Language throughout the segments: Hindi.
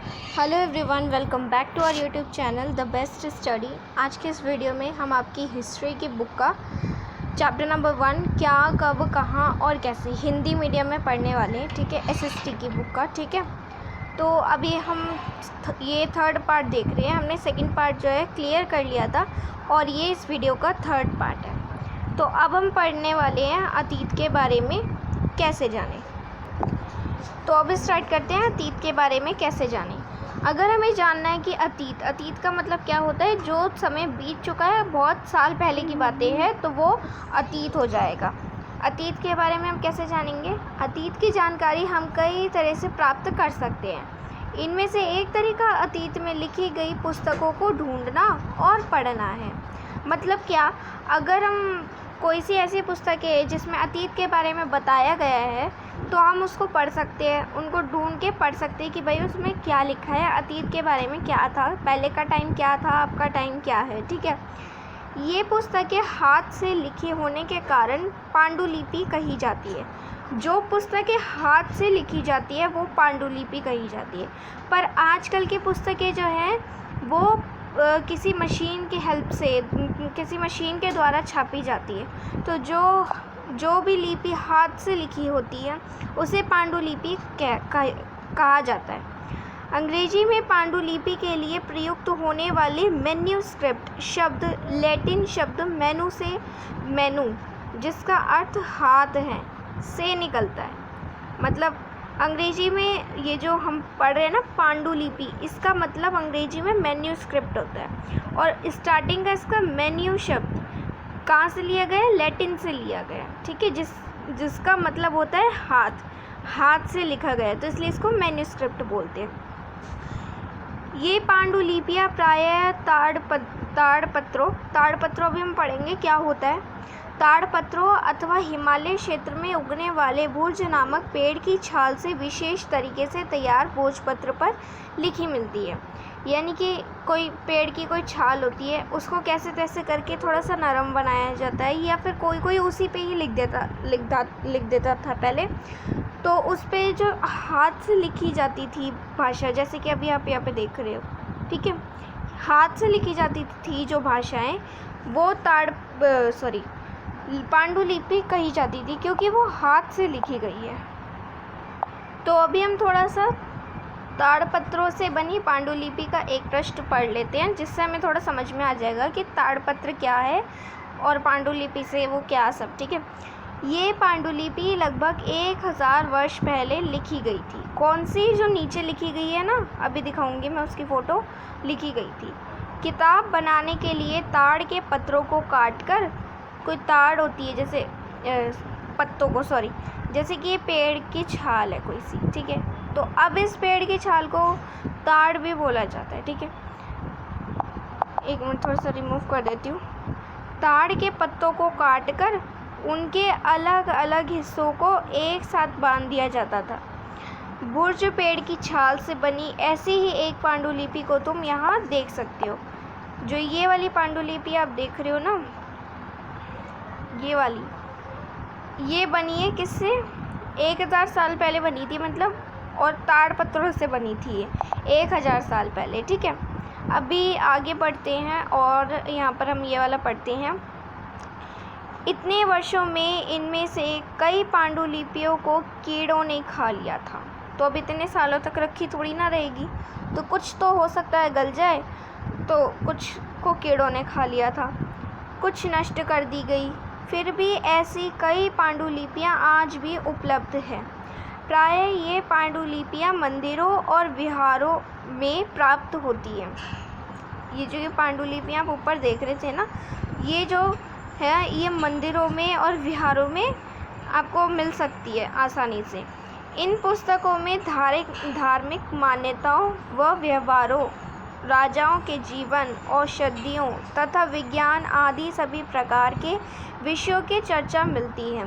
Hello everyone, welcome back to our YouTube channel the best study. आज के इस वीडियो में हम आपकी हिस्ट्री की बुक का चैप्टर नंबर 1 क्या कब कहाँ और कैसे हिंदी मीडियम में पढ़ने वाले हैं। ठीक है, एसएसटी की बुक का। ठीक है, तो अभी हम ये थर्ड पार्ट देख रहे हैं। हमने सेकंड पार्ट जो है क्लियर कर लिया था और ये इस वीडियो का थर्ड पार्ट है। तो अब हम पढ़ने वाले हैं अतीत के बारे में कैसे जानें। तो अब स्टार्ट करते हैं अतीत के बारे में कैसे जानें। अगर हमें जानना है कि अतीत का मतलब क्या होता है, जो समय बीत चुका है, बहुत साल पहले की बातें हैं, तो वो अतीत हो जाएगा। अतीत के बारे में हम कैसे जानेंगे? अतीत की जानकारी हम कई तरह से प्राप्त कर सकते हैं। इनमें से एक तरीका अतीत में लिखी गई पुस्तकों को ढूंढना और पढ़ना है। मतलब क्या, अगर हम कोई सी ऐसी पुस्तक है जिसमें अतीत के बारे में बताया गया है तो हम उसको पढ़ सकते हैं, उनको ढूंढ के पढ़ सकते हैं कि भाई उसमें क्या लिखा है, अतीत के बारे में क्या था, पहले का टाइम क्या था, अब का टाइम क्या है। ठीक है, ये पुस्तकें हाथ से लिखी होने के कारण पांडुलिपि कही जाती है। जो पुस्तकें हाथ से लिखी जाती है वो पांडुलिपि कही जाती है। पर आजकल की पुस्तकें जो हैं वो किसी मशीन की हेल्प से, किसी मशीन के द्वारा छापी जाती है। तो जो भी लिपि हाथ से लिखी होती है उसे पांडुलिपि कहा जाता है। अंग्रेजी में पांडुलिपि के लिए प्रयुक्त होने वाले मैन्युस्क्रिप्ट शब्द लैटिन शब्द मेनू से, मेनू जिसका अर्थ हाथ है, से निकलता है। मतलब अंग्रेजी में ये जो हम पढ़ रहे हैं ना पांडुलिपि, इसका मतलब अंग्रेजी में मैन्युस्क्रिप्ट होता है। और स्टार्टिंग का इसका मेन्यू शब्द कहाँ से लिया गया? लैटिन से लिया गया। ठीक है, जिसका मतलब होता है हाथ से लिखा गया, तो इसलिए इसको मैन्युस्क्रिप्ट बोलते हैं। ये पांडुलिपियाँ प्रायः ताड़पत्रों भी हम पढ़ेंगे क्या होता है। ताड़पत्रों अथवा हिमालय क्षेत्र में उगने वाले भुर्ज नामक पेड़ की छाल से विशेष तरीके से तैयार भोजपत्र पर लिखी मिलती है। यानी कि कोई पेड़ की कोई छाल होती है, उसको कैसे तैसे करके थोड़ा सा नरम बनाया जाता है, या फिर कोई उसी पे ही लिख देता था पहले। तो उस पे जो हाथ से लिखी जाती थी भाषा, जैसे कि अभी आप यहाँ पे देख रहे हो, ठीक है, हाथ से लिखी जाती थी जो भाषाएं, वो पांडुलिपि कही जाती थी, क्योंकि वो हाथ से लिखी गई है। तो अभी हम थोड़ा सा ताड़पत्रों से बनी पांडुलिपि का एक पृष्ठ पढ़ लेते हैं, जिससे हमें थोड़ा समझ में आ जाएगा कि ताड़पत्र क्या है और पांडुलिपि से वो क्या सब। ठीक है, ये पांडुलिपि लगभग 1000 वर्ष पहले लिखी गई थी। कौन सी? जो नीचे लिखी गई है ना, अभी दिखाऊंगी मैं उसकी फ़ोटो, लिखी गई थी। किताब बनाने के लिए ताड़ के पत्रों को काटकर, कोई ताड़ होती है जैसे पत्तों को, जैसे कि ये पेड़ की छाल है कोई सी, ठीक है, तो अब इस पेड़ की छाल को ताड़ भी बोला जाता है। ठीक है, एक मिनट थोड़ा सा रिमूव कर देती हूँ। ताड़ के पत्तों को काटकर उनके अलग अलग हिस्सों को एक साथ बांध दिया जाता था। भुर्ज पेड़ की छाल से बनी ऐसी ही एक पांडुलिपि को तुम यहाँ देख सकते हो। जो ये वाली पांडुलिपि आप देख रहे हो ना, ये वाली, ये बनी है किससे? 1000 साल पहले बनी थी, मतलब, और ताड़ पत्रों से बनी थी ये 1000 साल पहले। ठीक है, अभी आगे बढ़ते हैं और यहाँ पर हम ये वाला पढ़ते हैं। इतने वर्षों में इनमें से कई पांडुलिपियों को कीड़ों ने खा लिया था। तो अब इतने सालों तक रखी थोड़ी ना रहेगी, तो कुछ तो हो सकता है गल जाए, तो कुछ को कीड़ों ने खा लिया था, कुछ नष्ट कर दी गई। फिर भी ऐसी कई पांडुलिपियाँ आज भी उपलब्ध हैं। प्रायः ये पांडुलिपियाँ मंदिरों और विहारों में प्राप्त होती हैं। ये जो ये पांडुलिपियाँ आप ऊपर देख रहे थे ना, ये जो है ये मंदिरों में और विहारों में आपको मिल सकती है आसानी से। इन पुस्तकों में धार्मिक मान्यताओं व व्यवहारों, राजाओं के जीवन, औषधियों तथा विज्ञान आदि सभी प्रकार के विषयों की चर्चा मिलती है।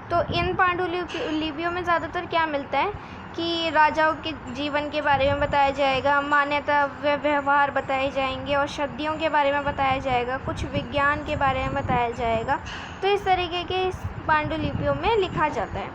तो इन पांडुलिपियों में ज़्यादातर क्या मिलता है कि राजाओं के जीवन के बारे में बताया जाएगा, मान्यता व्यवहार बताए जाएंगे, औषधियों के बारे में बताया जाएगा, कुछ विज्ञान के बारे में बताया जाएगा। तो इस तरीके के इस पांडुलिपियों में लिखा जाता है।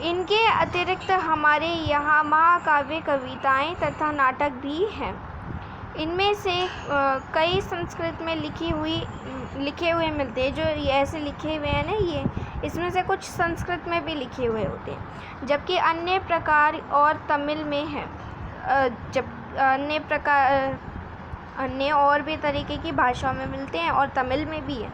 इनके अतिरिक्त हमारे यहाँ महाकाव्य, कविताएं तथा नाटक भी हैं। इनमें से कई संस्कृत में लिखे हुए मिलते हैं। जो ये ऐसे लिखे हुए हैं ना, ये इसमें से कुछ संस्कृत में भी लिखे हुए होते हैं, जबकि अन्य प्रकार और तमिल में है। जब अन्य और भी तरीके की भाषाओं में मिलते हैं और तमिल में भी है।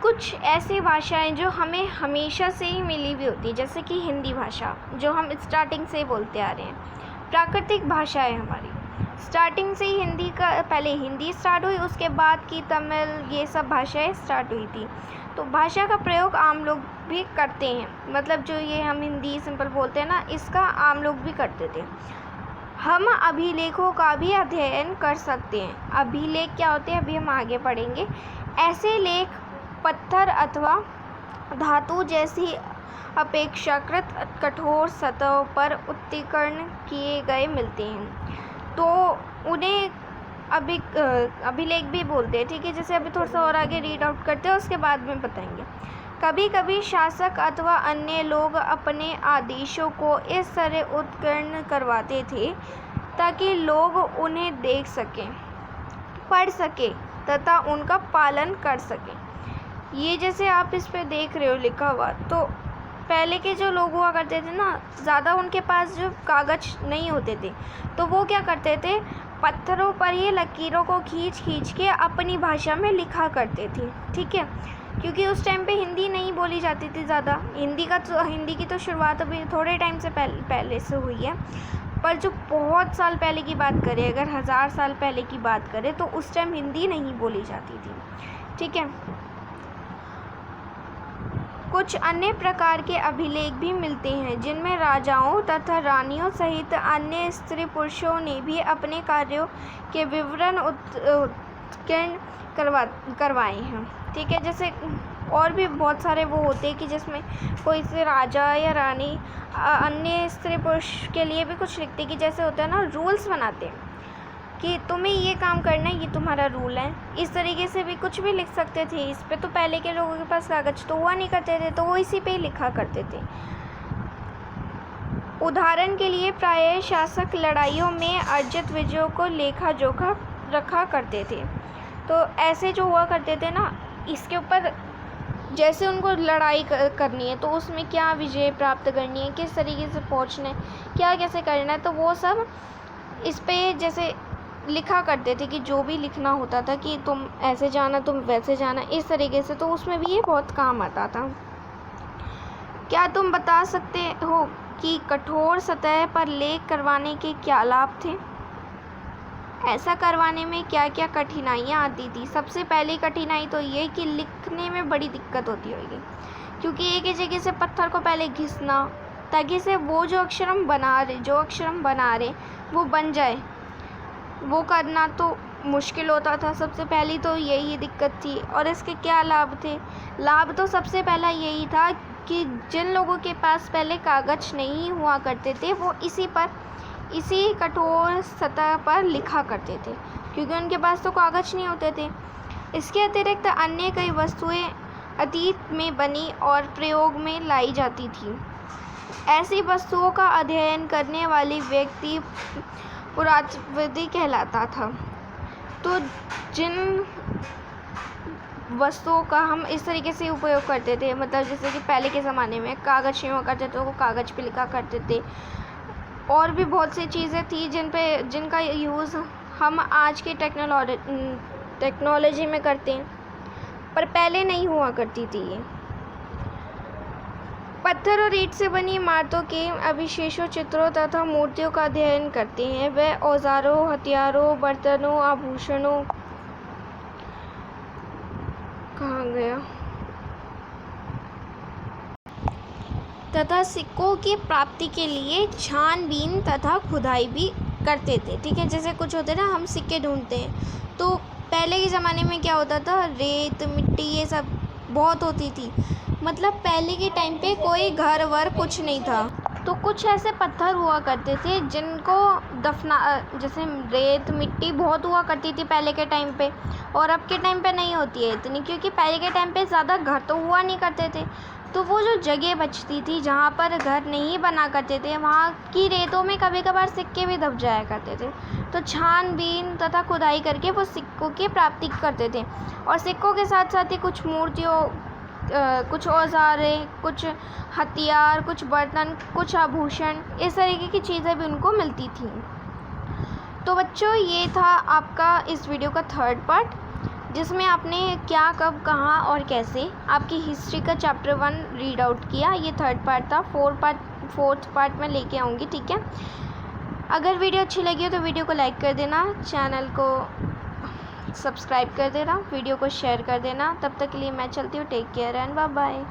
कुछ ऐसी भाषाएं जो हमें हमेशा से ही मिली हुई होती है, जैसे कि हिंदी भाषा, जो हम स्टार्टिंग से बोलते आ रहे हैं। प्राकृतिक भाषा है हमारी, स्टार्टिंग से ही हिंदी का, पहले हिंदी स्टार्ट हुई, उसके बाद की तमिल, ये सब भाषाएं स्टार्ट हुई थी। तो भाषा का प्रयोग आम लोग भी करते हैं, मतलब जो ये हम हिंदी सिंपल बोलते हैं ना, इसका आम लोग भी करते थे। हम अभिलेखों का भी अध्ययन कर सकते हैं। अभिलेख क्या होते हैं, अभी हम आगे पढ़ेंगे। ऐसे लेख पत्थर अथवा धातु जैसी अपेक्षाकृत कठोर सतहों पर उत्कीर्ण किए गए मिलते हैं, तो उन्हें अभिलेख भी बोलते हैं। ठीक है, जैसे अभी थोड़ा सा और आगे रीड आउट करते हैं, उसके बाद में बताएंगे। कभी कभी शासक अथवा अन्य लोग अपने आदेशों को इस तरह उत्कीर्ण करवाते थे ताकि लोग उन्हें देख सकें, पढ़ सकें तथा उनका पालन कर सकें। ये जैसे आप इस पे देख रहे हो लिखा हुआ, तो पहले के जो लोग हुआ करते थे ना, ज़्यादा उनके पास जो कागज़ नहीं होते थे, तो वो क्या करते थे, पत्थरों पर ही लकीरों को खींच के अपनी भाषा में लिखा करते थे। ठीक है, क्योंकि उस टाइम पे हिंदी नहीं बोली जाती थी ज़्यादा। हिंदी की तो शुरुआत अभी थोड़े टाइम से पहले से हुई है, पर जो बहुत साल पहले की बात करें, अगर 1000 साल पहले की बात करें, तो उस टाइम हिंदी नहीं बोली जाती थी। ठीक है, कुछ अन्य प्रकार के अभिलेख भी मिलते हैं जिनमें राजाओं तथा रानियों सहित अन्य स्त्री पुरुषों ने भी अपने कार्यों के विवरण उत्कीर्ण करवाए हैं। ठीक है, जैसे और भी बहुत सारे वो होते हैं कि जिसमें कोई से राजा या रानी अन्य स्त्री पुरुष के लिए भी कुछ लिखते हैं, कि जैसे होता है ना, रूल्स बनाते हैं कि तुम्हें ये काम करना है, ये तुम्हारा रूल है। इस तरीके से भी कुछ भी लिख सकते थे इस पे। तो पहले के लोगों के पास कागज़ तो हुआ नहीं करते थे, तो वो इसी पे ही लिखा करते थे। उदाहरण के लिए प्रायः शासक लड़ाइयों में अर्जित विजयों को लेखा जोखा रखा करते थे। तो ऐसे जो हुआ करते थे ना, इसके ऊपर जैसे उनको लड़ाई करनी है, तो उसमें क्या विजय प्राप्त करनी है, किस तरीके से पहुंचना है, क्या कैसे करना है, तो वो सब इस पे जैसे लिखा करते थे कि जो भी लिखना होता था कि तुम ऐसे जाना, तुम वैसे जाना, इस तरीके से। तो उसमें भी ये बहुत काम आता था। क्या तुम बता सकते हो कि कठोर सतह पर लेख करवाने के क्या लाभ थे? ऐसा करवाने में क्या क्या कठिनाइयाँ आती थी? सबसे पहली कठिनाई तो ये कि लिखने में बड़ी दिक्कत होती होगी, क्योंकि एक ही जगह से पत्थर को पहले घिसना ताकि से वो जो अक्षर हम बना रहे वो बन जाए, वो करना तो मुश्किल होता था। सबसे पहली तो यही दिक्कत थी। और इसके क्या लाभ थे? लाभ तो सबसे पहला यही था कि जिन लोगों के पास पहले कागज़ नहीं हुआ करते थे, वो इसी कठोर सतह पर लिखा करते थे, क्योंकि उनके पास तो कागज़ नहीं होते थे। इसके अतिरिक्त अन्य कई वस्तुएं अतीत में बनी और प्रयोग में लाई जाती थी। ऐसी वस्तुओं का अध्ययन करने वाली व्यक्ति पुरातत्वविद कहलाता था। तो जिन वस्तुओं का हम इस तरीके से उपयोग करते थे, मतलब जैसे कि पहले के ज़माने में कागज़ नहीं हुआ करते थे, वो कागज़ पे लिखा करते थे। और भी बहुत सी चीज़ें थी जिनका यूज़ हम आज के टेक्नोलॉजी में करते हैं, पर पहले नहीं हुआ करती थी ये। पत्थर और ईंट से बनी इमारतों के अवशेषों, चित्रों तथा मूर्तियों का अध्ययन करते हैं। वे औजारों, हथियारों, बर्तनों, आभूषणों तथा सिक्कों की प्राप्ति के लिए छानबीन तथा खुदाई भी करते थे। ठीक है, जैसे कुछ होते ना, हम सिक्के ढूंढते हैं, तो पहले के ज़माने में क्या होता था, रेत मिट्टी ये सब बहुत होती थी। मतलब पहले के टाइम पे कोई घर वर कुछ नहीं था, तो कुछ ऐसे पत्थर हुआ करते थे जिनको दफना जैसे रेत मिट्टी बहुत हुआ करती थी पहले के टाइम पे, और अब के टाइम पे नहीं होती है इतनी, क्योंकि पहले के टाइम पे ज़्यादा घर तो हुआ नहीं करते थे। तो वो जो जगह बचती थी जहाँ पर घर नहीं बना करते थे, वहाँ की रेतों में कभी कभार सिक्के भी दब जाया करते थे। तो छानबीन तथा खुदाई करके वो सिक्कों की प्राप्ति करते थे, और सिक्कों के साथ साथ ही कुछ मूर्तियों, कुछ औजारें, कुछ हथियार, कुछ बर्तन, कुछ आभूषण, इस तरीके की चीज़ें भी उनको मिलती थी। तो बच्चों, ये था आपका इस वीडियो का थर्ड पार्ट, जिसमें आपने क्या, कब, कहाँ और कैसे आपकी हिस्ट्री का चैप्टर 1 रीड आउट किया। ये थर्ड पार्ट था। फोर्थ पार्ट में लेके आऊँगी, ठीक है। अगर वीडियो अच्छी लगी हो तो वीडियो को लाइक कर देना, चैनल को सब्सक्राइब कर देना, वीडियो को शेयर कर देना। तब तक के लिए मैं चलती हूँ। Take care and bye bye.